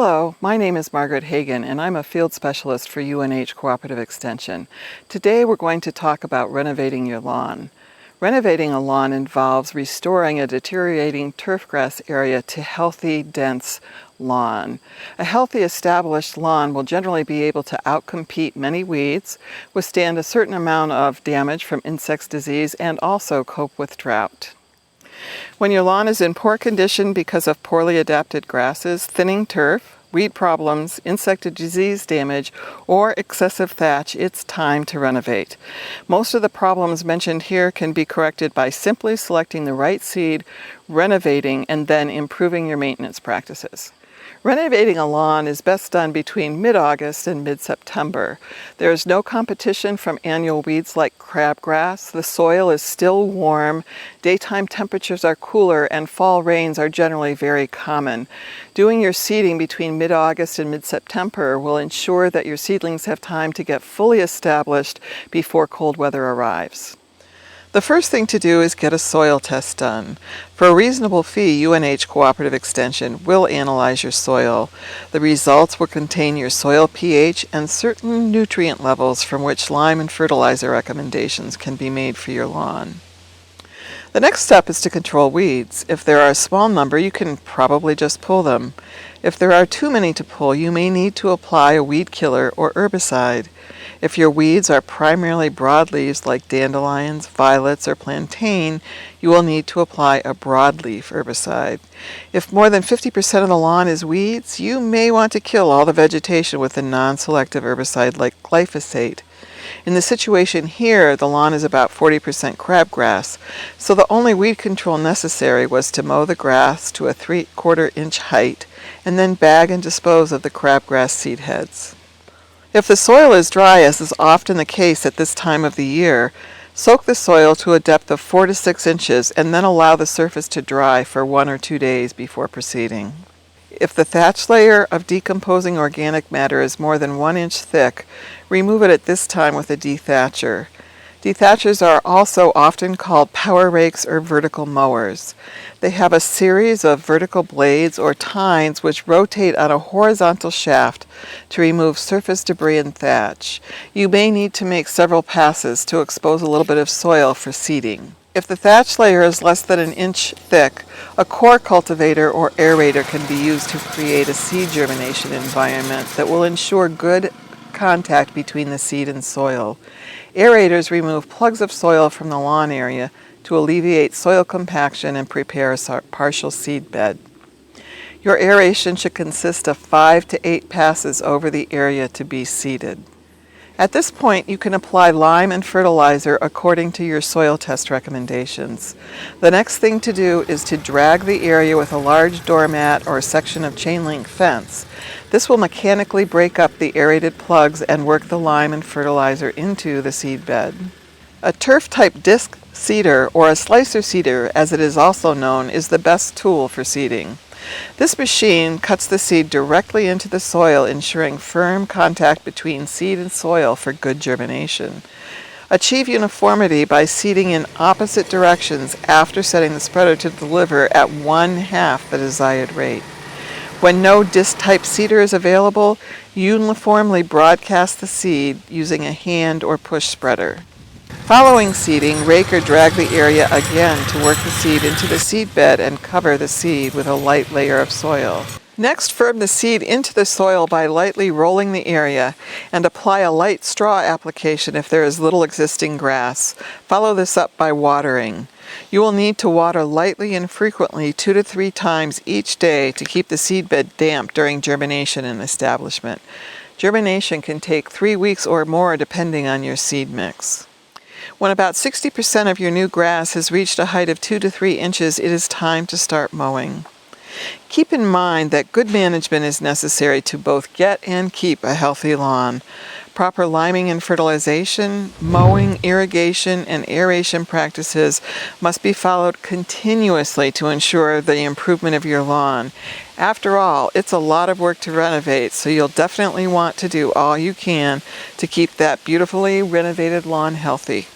Hello, my name is Margaret Hagan and I'm a field specialist for UNH Cooperative Extension. Today we're going to talk about renovating your lawn. Renovating a lawn involves restoring a deteriorating turfgrass area to healthy, dense lawn. A healthy, established lawn will generally be able to outcompete many weeds, withstand a certain amount of damage from insects, disease, and also cope with drought. When your lawn is in poor condition because of poorly adapted grasses, thinning turf, weed problems, insect and disease damage, or excessive thatch, it's time to renovate. Most of the problems mentioned here can be corrected by simply selecting the right seed, renovating, and then improving your maintenance practices. Renovating a lawn is best done between mid-August and mid-September. There is no competition from annual weeds like crabgrass. The soil is still warm, daytime temperatures are cooler, and fall rains are generally very common. Doing your seeding between mid-August and mid-September will ensure that your seedlings have time to get fully established before cold weather arrives. The first thing to do is get a soil test done. For a reasonable fee, UNH Cooperative Extension will analyze your soil. The results will contain your soil pH and certain nutrient levels from which lime and fertilizer recommendations can be made for your lawn. The next step is to control weeds. If there are a small number, you can probably just pull them. If there are too many to pull, you may need to apply a weed killer or herbicide. If your weeds are primarily broadleaves like dandelions, violets, or plantain, you will need to apply a broadleaf herbicide. If more than 50% of the lawn is weeds, you may want to kill all the vegetation with a non-selective herbicide like glyphosate. In the situation here, the lawn is about 40% crabgrass, so the only weed control necessary was to mow the grass to a 3/4 inch height and then bag and dispose of the crabgrass seed heads. If the soil is dry, as is often the case at this time of the year, soak the soil to a depth of 4 to 6 inches and then allow the surface to dry for 1 or 2 days before proceeding. If the thatch layer of decomposing organic matter is more than 1 inch thick, remove it at this time with a dethatcher. Dethatchers are also often called power rakes or vertical mowers. They have a series of vertical blades or tines which rotate on a horizontal shaft to remove surface debris and thatch. You may need to make several passes to expose a little bit of soil for seeding. If the thatch layer is less than 1 inch thick, a core cultivator or aerator can be used to create a seed germination environment that will ensure good contact between the seed and soil. Aerators remove plugs of soil from the lawn area to alleviate soil compaction and prepare a partial seed bed. Your aeration should consist of 5 to 8 passes over the area to be seeded. At this point, you can apply lime and fertilizer according to your soil test recommendations. The next thing to do is to drag the area with a large doormat or a section of chain link fence. This will mechanically break up the aerated plugs and work the lime and fertilizer into the seed bed. A turf-type disc seeder, or a slicer seeder as it is also known, is the best tool for seeding. This machine cuts the seed directly into the soil, ensuring firm contact between seed and soil for good germination. Achieve uniformity by seeding in opposite directions after setting the spreader to deliver at 1/2 the desired rate. When no disc-type seeder is available, uniformly broadcast the seed using a hand or push spreader. Following seeding, rake or drag the area again to work the seed into the seed bed and cover the seed with a light layer of soil. Next, firm the seed into the soil by lightly rolling the area and apply a light straw application if there is little existing grass. Follow this up by watering. You will need to water lightly and frequently 2 to 3 times each day to keep the seed bed damp during germination and establishment. Germination can take 3 weeks or more depending on your seed mix. When about 60% of your new grass has reached a height of 2 to 3 inches, it is time to start mowing. Keep in mind that good management is necessary to both get and keep a healthy lawn. Proper liming and fertilization, mowing, irrigation, and aeration practices must be followed continuously to ensure the improvement of your lawn. After all, it's a lot of work to renovate, so you'll definitely want to do all you can to keep that beautifully renovated lawn healthy.